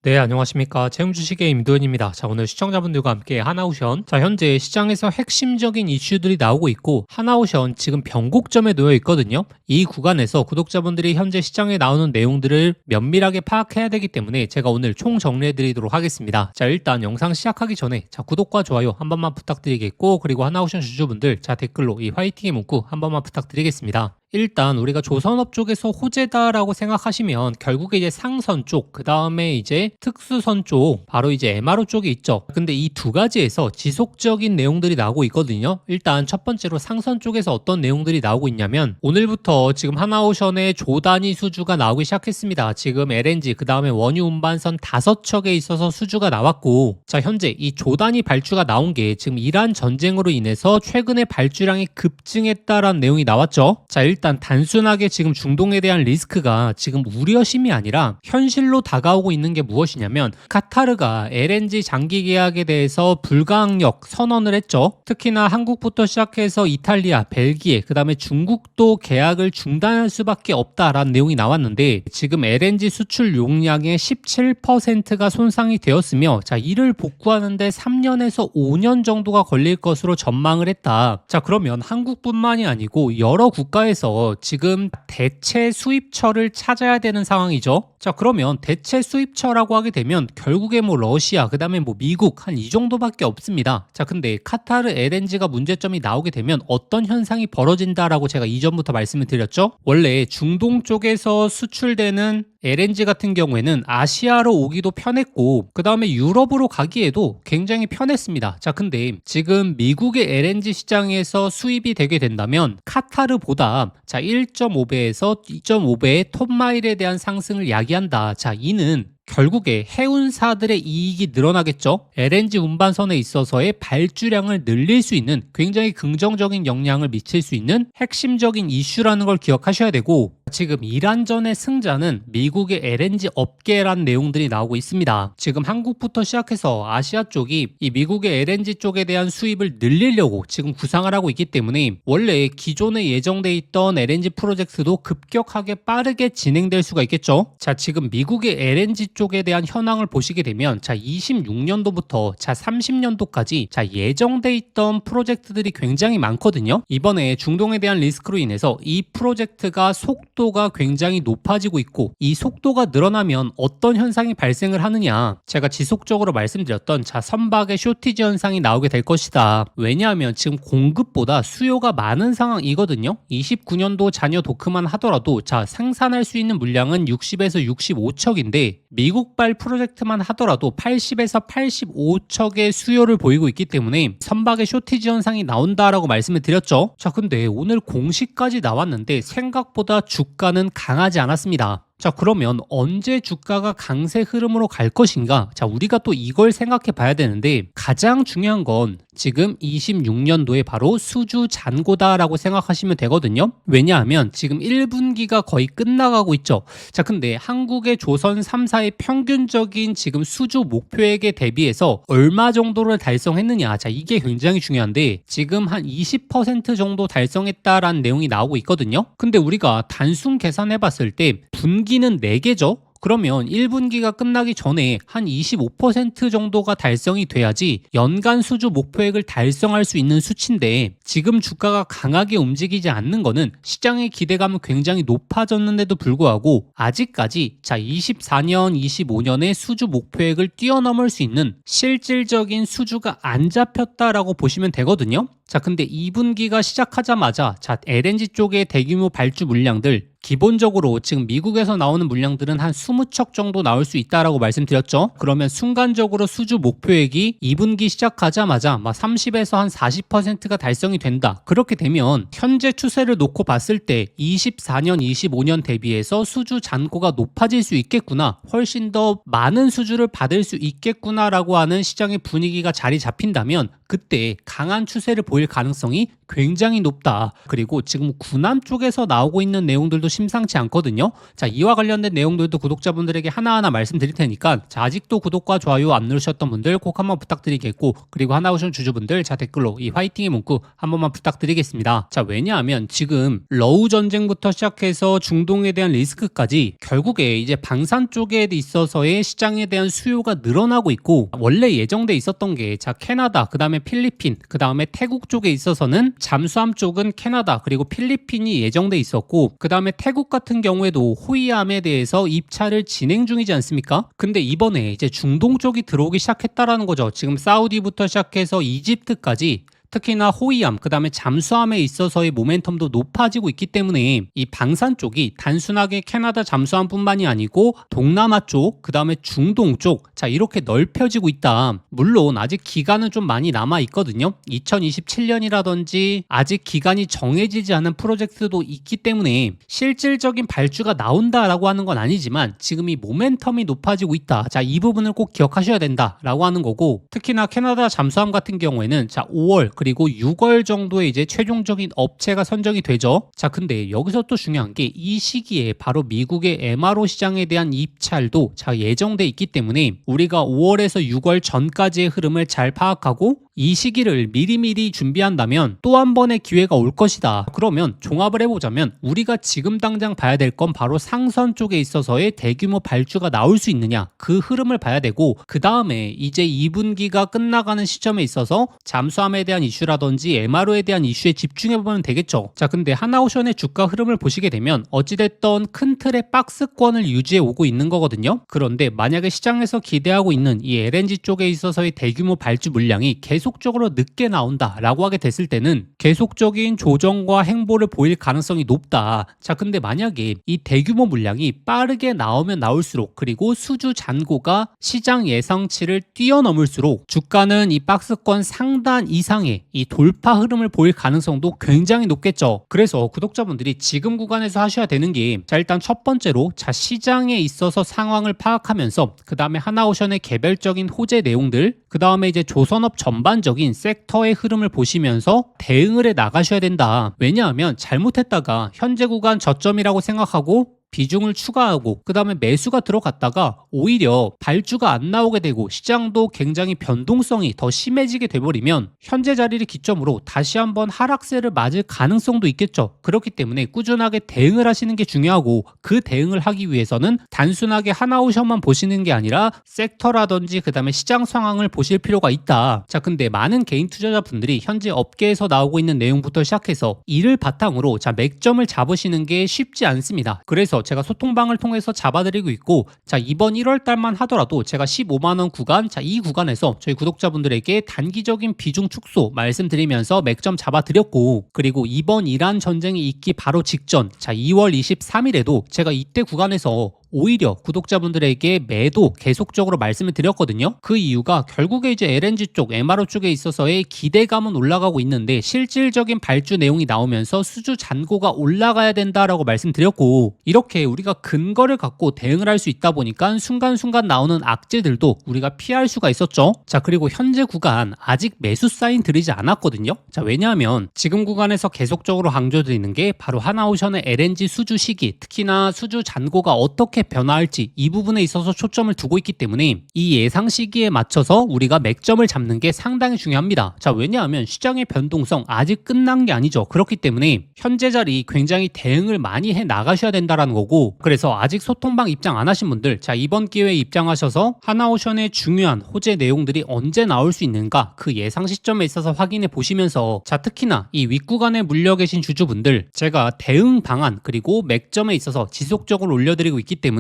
네, 안녕하십니까. 채움주식의 임도현입니다. 자, 오늘 시청자분들과 함께 하나오션. 자, 현재 시장에서 핵심적인 이슈들이 나오고 있고, 하나오션 지금 변곡점에 놓여 있거든요. 이 구간에서 구독자분들이 현재 시장에 나오는 내용들을 면밀하게 파악해야 되기 때문에 제가 오늘 총 정리해 드리도록 하겠습니다. 자, 일단 영상 시작하기 전에 자, 구독과 좋아요 한 번만 부탁드리겠고, 그리고 하나오션 주주분들 자, 댓글로 이 화이팅의 문구 한 번만 부탁드리겠습니다. 일단 우리가 조선업 쪽에서 호재다라고 생각하시면 결국에 이제 상선 쪽, 그 다음에 이제 특수선 쪽, 바로 이제 MRO 쪽이 있죠. 근데 이 두 가지에서 지속적인 내용들이 나오고 있거든요. 일단 첫 번째로 상선 쪽에서 어떤 내용들이 나오고 있냐면 오늘부터 지금 하나오션의 조단위 수주가 나오기 시작했습니다. 지금 LNG, 그 다음에 원유 운반선 5척에 있어서 수주가 나왔고, 자, 현재 이 조단위 발주가 나온 게 지금 이란 전쟁으로 인해서 최근에 발주량이 급증했다라는 내용이 나왔죠. 자, 일단 단순하게 지금 중동에 대한 리스크가 지금 우려심이 아니라 현실로 다가오고 있는 게 무엇이냐면 카타르가 LNG 장기 계약에 대해서 불가항력 선언을 했죠. 특히나 한국부터 시작해서 이탈리아, 벨기에, 그 다음에 중국도 계약을 중단할 수밖에 없다라는 내용이 나왔는데 지금 LNG 수출 용량의 17%가 손상이 되었으며 자, 이를 복구하는데 3년에서 5년 정도가 걸릴 것으로 전망을 했다. 자, 그러면 한국뿐만이 아니고 여러 국가에서 지금 대체 수입처를 찾아야 되는 상황이죠. 자, 그러면 대체 수입처라고 하게 되면 결국에 뭐 러시아, 그 다음에 뭐 미국 한 이 정도밖에 없습니다. 자, 근데 카타르 LNG가 문제점이 나오게 되면 어떤 현상이 벌어진다라고 제가 이전부터 말씀을 드렸죠. 원래 중동 쪽에서 수출되는 LNG 같은 경우에는 아시아로 오기도 편했고 그 다음에 유럽으로 가기에도 굉장히 편했습니다. 자, 근데 지금 미국의 LNG 시장에서 수입이 되게 된다면 카타르보다 자 1.5배에서 2.5배의 톤마일에 대한 상승을 야기한다. 자, 이는 결국에 해운사들의 이익이 늘어나겠죠. LNG 운반선에 있어서의 발주량을 늘릴 수 있는 굉장히 긍정적인 영향을 미칠 수 있는 핵심적인 이슈라는 걸 기억하셔야 되고, 지금 이란전의 승자는 미국의 LNG 업계라는 내용들이 나오고 있습니다. 지금 한국부터 시작해서 아시아 쪽이 이 미국의 LNG 쪽에 대한 수입을 늘리려고 지금 구상을 하고 있기 때문에 원래 기존에 예정돼 있던 LNG 프로젝트도 급격하게 빠르게 진행될 수가 있겠죠. 자, 지금 미국의 LNG 쪽에 대한 현황을 보시게 되면 자 26년도부터 자 30년도까지 자 예정돼 있던 프로젝트들이 굉장히 많거든요. 이번에 중동에 대한 리스크로 인해서 이 프로젝트가 속도가 굉장히 높아지고 있고 이 속도가 늘어나면 어떤 현상이 발생을 하느냐, 제가 지속적으로 말씀드렸던 자 선박의 쇼티지 현상이 나오게 될 것이다. 왜냐하면 지금 공급보다 수요가 많은 상황이거든요. 29년도 잔여 도크만 하더라도 자 생산할 수 있는 물량은 60에서 65척인데 미국발 프로젝트만 하더라도 80에서 85척의 수요를 보이고 있기 때문에 선박의 쇼티지 현상이 나온다라고 말씀을 드렸죠. 자, 근데 오늘 공시까지 나왔는데 생각보다 주가는 강하지 않았습니다. 자, 그러면 언제 주가가 강세 흐름으로 갈 것인가? 자, 우리가 또 이걸 생각해 봐야 되는데 가장 중요한 건 지금 26년도에 바로 수주 잔고다라고 생각하시면 되거든요. 왜냐하면 지금 1분기가 거의 끝나가고 있죠. 자, 근데 한국의 조선 3사의 평균적인 지금 수주 목표액에 대비해서 얼마 정도를 달성했느냐? 자, 이게 굉장히 중요한데 지금 한 20% 정도 달성했다라는 내용이 나오고 있거든요. 근데 우리가 단순 계산해 봤을 때 분기는 4개죠. 그러면 1분기가 끝나기 전에 한 25% 정도가 달성이 돼야지 연간 수주 목표액을 달성할 수 있는 수치인데 지금 주가가 강하게 움직이지 않는 거는 시장의 기대감은 굉장히 높아졌는데도 불구하고 아직까지 자 24년, 25년의 수주 목표액을 뛰어넘을 수 있는 실질적인 수주가 안 잡혔다라고 보시면 되거든요. 자, 근데 2분기가 시작하자마자 자 LNG 쪽의 대규모 발주 물량들 기본적으로 지금 미국에서 나오는 물량들은 한 20척 정도 나올 수 있다라고 말씀드렸죠. 그러면 순간적으로 수주 목표액이 2분기 시작하자마자 막 30에서 한 40%가 달성이 된다. 그렇게 되면 현재 추세를 놓고 봤을 때 24년, 25년 대비해서 수주 잔고가 높아질 수 있겠구나. 훨씬 더 많은 수주를 받을 수 있겠구나라고 하는 시장의 분위기가 자리 잡힌다면 그때 강한 추세를 보일 가능성이 굉장히 높다. 그리고 지금 군함 쪽에서 나오고 있는 내용들도 심상치 않거든요. 자, 이와 관련된 내용들도 구독자분들에게 하나하나 말씀드릴 테니까 자, 아직도 구독과 좋아요 안 누르셨던 분들 꼭 한번 부탁드리겠고, 그리고 하나오션 주주분들 자, 댓글로 이 화이팅의 문구 한 번만 부탁드리겠습니다. 자, 왜냐하면 지금 러우 전쟁부터 시작해서 중동에 대한 리스크까지 결국에 이제 방산 쪽에 있어서의 시장에 대한 수요가 늘어나고 있고, 원래 예정돼 있었던 게 자, 캐나다, 그 다음에 필리핀, 그 다음에 태국 쪽에 있어서는 잠수함 쪽은 캐나다 그리고 필리핀이 예정돼 있었고, 그 다음에 태국 같은 경우에도 호위함에 대해서 입찰을 진행 중이지 않습니까? 근데 이번에 이제 중동 쪽이 들어오기 시작했다라는 거죠. 지금 사우디부터 시작해서 이집트까지 특히나 호위함, 그 다음에 잠수함에 있어서의 모멘텀도 높아지고 있기 때문에 이 방산 쪽이 단순하게 캐나다 잠수함뿐만이 아니고 동남아 쪽, 그 다음에 중동 쪽, 자, 이렇게 넓혀지고 있다. 물론 아직 기간은 좀 많이 남아 있거든요. 2027년이라든지 아직 기간이 정해지지 않은 프로젝트도 있기 때문에 실질적인 발주가 나온다라고 하는 건 아니지만 지금 이 모멘텀이 높아지고 있다. 자, 이 부분을 꼭 기억하셔야 된다라고 하는 거고, 특히나 캐나다 잠수함 같은 경우에는 자, 5월 그리고 6월 정도에 이제 최종적인 업체가 선정이 되죠. 자, 근데 여기서 또 중요한 게 이 시기에 바로 미국의 MRO 시장에 대한 입찰도 자, 예정돼 있기 때문에 우리가 5월에서 6월 전까지의 흐름을 잘 파악하고 이 시기를 미리미리 준비한다면 또 한 번의 기회가 올 것이다. 그러면 종합을 해보자면 우리가 지금 당장 봐야 될 건 바로 상선 쪽에 있어서의 대규모 발주가 나올 수 있느냐, 그 흐름을 봐야 되고, 그 다음에 이제 2분기가 끝나가는 시점에 있어서 잠수함에 대한 이슈라든지 MRO에 대한 이슈에 집중해보면 되겠죠. 자, 근데 하나오션의 주가 흐름을 보시게 되면 어찌됐던 큰 틀의 박스권을 유지해 오고 있는 거거든요. 그런데 만약에 시장에서 기대하고 있는 이 LNG 쪽에 있어서의 대규모 발주 물량이 계속적으로 늦게 나온다라고 하게 됐을 때는 계속적인 조정과 행보를 보일 가능성이 높다. 자, 근데 만약에 이 대규모 물량이 빠르게 나오면 나올수록, 그리고 수주 잔고가 시장 예상치를 뛰어넘을수록 주가는 이 박스권 상단 이상의 이 돌파 흐름을 보일 가능성도 굉장히 높겠죠. 그래서 구독자분들이 지금 구간에서 하셔야 되는 게, 자, 일단 첫 번째로 자, 시장에 있어서 상황을 파악하면서 그 다음에 하나오션의 개별적인 호재 내용들, 그 다음에 이제 조선업 전반적인 섹터의 흐름을 보시면서 대응을 해 나가셔야 된다. 왜냐하면 잘못했다가 현재 구간 저점이라고 생각하고 비중을 추가하고 그 다음에 매수가 들어갔다가 오히려 발주가 안 나오게 되고 시장도 굉장히 변동성이 더 심해지게 돼버리면 현재 자리를 기점으로 다시 한번 하락세를 맞을 가능성도 있겠죠. 그렇기 때문에 꾸준하게 대응을 하시는 게 중요하고, 그 대응을 하기 위해서는 단순하게 하나오션만 보시는 게 아니라 섹터라든지 그 다음에 시장 상황을 보실 필요가 있다. 자, 근데 많은 개인 투자자분들이 현재 업계에서 나오고 있는 내용부터 시작해서 이를 바탕으로 자, 맥점을 잡으시는 게 쉽지 않습니다. 그래서 제가 소통방을 통해서 잡아드리고 있고, 자, 이번 1월 달만 하더라도 제가 15만원 구간, 자, 이 구간에서 저희 구독자분들에게 단기적인 비중 축소 말씀드리면서 맥점 잡아드렸고, 그리고 이번 이란 전쟁이 있기 바로 직전, 자, 2월 23일에도 제가 이때 구간에서 오히려 구독자분들에게 매도 계속적으로 말씀을 드렸거든요. 그 이유가 결국에 이제 LNG 쪽, MRO 쪽에 있어서의 기대감은 올라가고 있는데 실질적인 발주 내용이 나오면서 수주 잔고가 올라가야 된다라고 말씀드렸고, 이렇게 우리가 근거를 갖고 대응을 할 수 있다 보니까 순간순간 나오는 악재들도 우리가 피할 수가 있었죠. 자, 그리고 현재 구간 아직 매수 사인 드리지 않았거든요. 자, 왜냐하면 지금 구간에서 계속적으로 강조드리는 게 바로 하나오션의 LNG 수주 시기, 특히나 수주 잔고가 어떻게 변화할지 이 부분에 있어서 초점을 두고 있기 때문에 이 예상 시기에 맞춰서 우리가 맥점을 잡는 게 상당히 중요합니다. 자, 왜냐하면 시장의 변동성 아직 끝난 게 아니죠. 그렇기 때문에 현재 자리 굉장히 대응을 많이 해 나가셔야 된다라는 거고, 그래서 아직 소통방 입장 안 하신 분들, 자, 이번 기회에 입장하셔서 하나오션의 중요한 호재 내용들이 언제 나올 수 있는가, 그 예상 시점에 있어서 확인해 보시면서, 자, 특히나 이 윗구간에 물려 계신 주주분들, 제가 대응 방안 그리고 맥점에 있어서 지속적으로 올려드리고 있기 때문에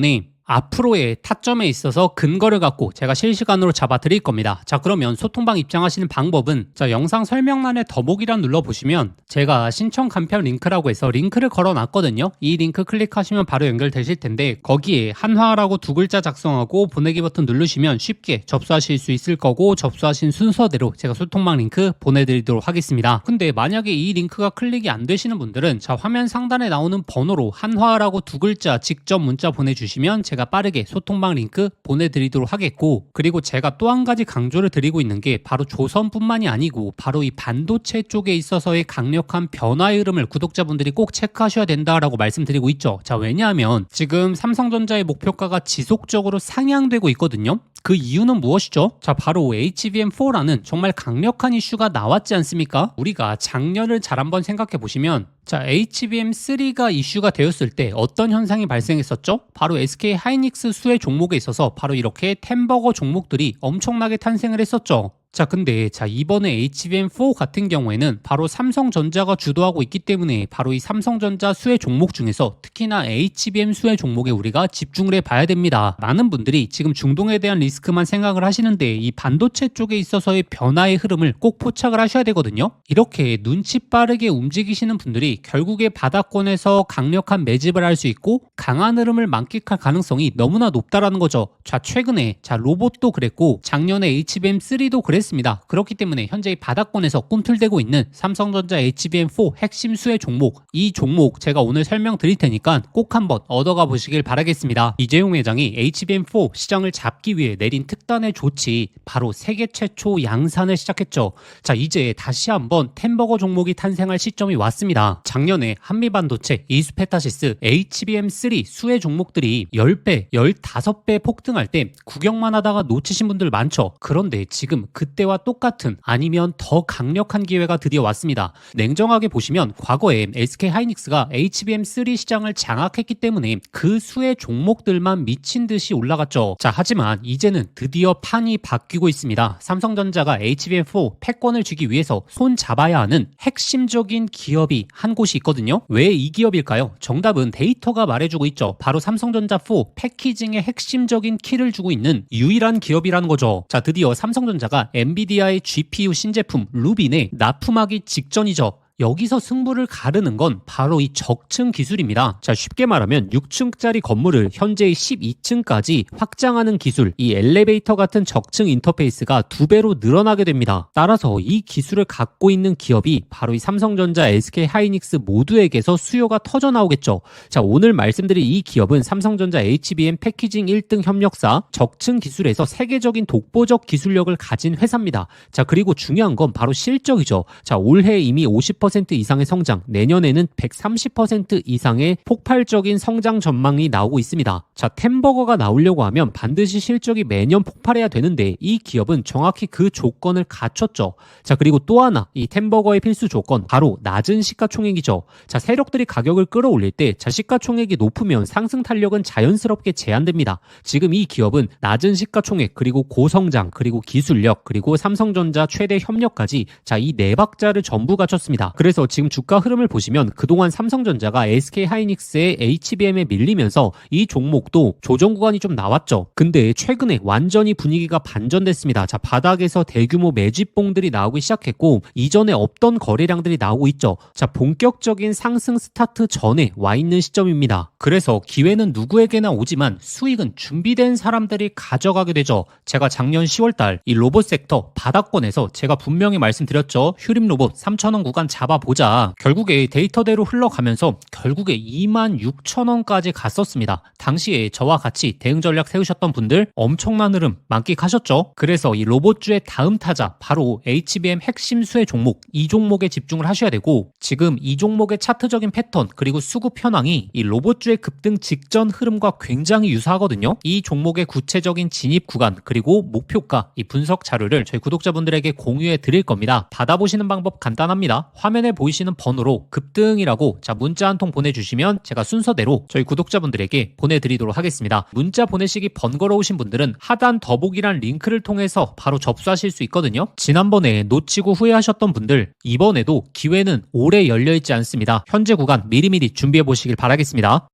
앞으로의 타점에 있어서 근거를 갖고 제가 실시간으로 잡아 드릴 겁니다. 자, 그러면 소통방 입장하시는 방법은 자, 영상 설명란에 더보기란 눌러보시면 제가 신청 간편 링크라고 해서 링크를 걸어 놨거든요. 이 링크 클릭하시면 바로 연결되실 텐데, 거기에 한화라고 두 글자 작성하고 보내기 버튼 누르시면 쉽게 접수하실 수 있을 거고, 접수하신 순서대로 제가 소통방 링크 보내드리도록 하겠습니다. 근데 만약에 이 링크가 클릭이 안 되시는 분들은 자, 화면 상단에 나오는 번호로 한화라고 두 글자 직접 문자 보내주시면 제가 제가 빠르게 소통방 링크 보내드리도록 하겠고, 그리고 제가 또 한 가지 강조를 드리고 있는 게 바로 조선뿐만이 아니고 바로 이 반도체 쪽에 있어서의 강력한 변화의 흐름을 구독자분들이 꼭 체크하셔야 된다라고 말씀드리고 있죠. 자, 왜냐하면 지금 삼성전자의 목표가가 지속적으로 상향되고 있거든요. 그 이유는 무엇이죠? 자, 바로 HBM4라는 정말 강력한 이슈가 나왔지 않습니까? 우리가 작년을 잘 한번 생각해 보시면, 자, HBM3가 이슈가 되었을 때 어떤 현상이 발생했었죠? 바로 SK 하이닉스 수혜 종목에 있어서 바로 이렇게 템버거 종목들이 엄청나게 탄생을 했었죠. 자, 근데 이번에 HBM4 같은 경우에는 바로 삼성전자가 주도하고 있기 때문에 바로 이 삼성전자 수혜 종목 중에서 특히나 HBM 수혜 종목에 우리가 집중을 해봐야 됩니다. 많은 분들이 지금 중동에 대한 리스크만 생각을 하시는데 이 반도체 쪽에 있어서의 변화의 흐름을 꼭 포착을 하셔야 되거든요. 이렇게 눈치 빠르게 움직이시는 분들이 결국에 바닥권에서 강력한 매집을 할 수 있고 강한 흐름을 만끽할 가능성이 너무나 높다라는 거죠. 자, 최근에 로봇도 그랬고 작년에 HBM3도 그랬습니다. 그렇기 때문에 현재 이 바닥권에서 꿈틀대고 있는 삼성전자 HBM4 핵심 수혜 종목, 이 종목 제가 오늘 설명드릴 테니까 꼭 한번 얻어가 보시길 바라겠습니다. 이재용 회장이 HBM4 시장을 잡기 위해 내린 특단의 조치, 바로 세계 최초 양산을 시작했죠. 자, 이제 다시 한번 템버거 종목이 탄생할 시점이 왔습니다. 작년에 한미반도체, 이스페타시스, HBM3 수혜 종목들이 10배, 15배 폭등할 때 구경만 하다가 놓치신 분들 많죠. 그런데 지금 그때와 똑같은 아니면 더 강력한 기회가 드디어 왔습니다. 냉정하게 보시면 과거에 SK 하이닉스가 HBM3 시장을 장악했기 때문에 그 수의 종목들만 미친 듯이 올라갔죠. 자, 하지만 이제는 드디어 판이 바뀌고 있습니다. 삼성전자가 HBM4 패권을 쥐기 위해서 손 잡아야 하는 핵심적인 기업이 한 곳이 있거든요. 왜 이 기업일까요? 정답은 데이터가 말해주고 있죠. 바로 삼성전자 4 패키징의 핵심적인 키를 주고 있는 유일한 기업이라는 거죠. 자, 드디어 삼성전자가 엔비디아의 GPU 신제품 루빈에 납품하기 직전이죠. 여기서 승부를 가르는 건 바로 이 적층 기술입니다. 자, 쉽게 말하면 6층짜리 건물을 현재의 12층까지 확장하는 기술, 이 엘리베이터 같은 적층 인터페이스가 2배로 늘어나게 됩니다. 따라서 이 기술을 갖고 있는 기업이 바로 이 삼성전자, SK 하이닉스 모두에게서 수요가 터져 나오겠죠. 자, 오늘 말씀드린 이 기업은 삼성전자 HBM 패키징 1등 협력사, 적층 기술에서 세계적인 독보적 기술력을 가진 회사입니다. 자, 그리고 중요한 건 바로 실적이죠. 자, 올해 이미 50% 이상의 성장, 내년에는 130% 이상의 폭발적인 성장 전망이 나오고 있습니다. 자, 템버거가 나오려고 하면 반드시 실적이 매년 폭발해야 되는데 이 기업은 정확히 그 조건을 갖췄죠. 자, 그리고 또 하나, 이 템버거의 필수 조건, 바로 낮은 시가총액이죠. 자, 세력들이 가격을 끌어올릴 때 시가총액이 높으면 상승 탄력은 자연스럽게 제한됩니다. 지금 이 기업은 낮은 시가총액, 그리고 고성장, 그리고 기술력, 그리고 삼성전자 최대 협력까지 이 네 박자를 전부 갖췄습니다. 그래서 지금 주가 흐름을 보시면 그동안 삼성전자가 SK 하이닉스의 HBM에 밀리면서 이 종목도 조정 구간이 좀 나왔죠. 근데 최근에 완전히 분위기가 반전됐습니다. 자, 바닥에서 대규모 매집봉들이 나오기 시작했고 이전에 없던 거래량들이 나오고 있죠. 자, 본격적인 상승 스타트 전에 와 있는 시점입니다. 그래서 기회는 누구에게나 오지만 수익은 준비된 사람들이 가져가게 되죠. 제가 작년 10월달 이 로봇 섹터 바닥권에서 제가 분명히 말씀드렸죠. 휴림 로봇 3,000원 구간 잡아보자. 결국에 데이터대로 흘러가면서 결국에 26,000원까지 갔었습니다. 당시에 저와 같이 대응 전략 세우셨던 분들 엄청난 흐름 만끽하셨죠? 그래서 이 로봇주의 다음 타자 바로 HBM 핵심 수혜 종목, 이 종목에 집중을 하셔야 되고 지금 이 종목의 차트적인 패턴 그리고 수급 현황이 이 로봇주의 급등 직전 흐름과 굉장히 유사하거든요. 이 종목의 구체적인 진입 구간 그리고 목표가 이 분석 자료를 저희 구독자분들에게 공유해 드릴 겁니다. 받아보시는 방법 간단합니다. 화면에 보이시는 번호로 급등이라고 문자 한 통 보내주시면 제가 순서대로 저희 구독자분들에게 보내드리도록 하겠습니다. 문자 보내시기 번거로우신 분들은 하단 더보기란 링크를 통해서 바로 접수하실 수 있거든요. 지난번에 놓치고 후회하셨던 분들 이번에도 기회는 오래 열려있지 않습니다. 현재 구간 미리미리 준비해 보시길 바라겠습니다.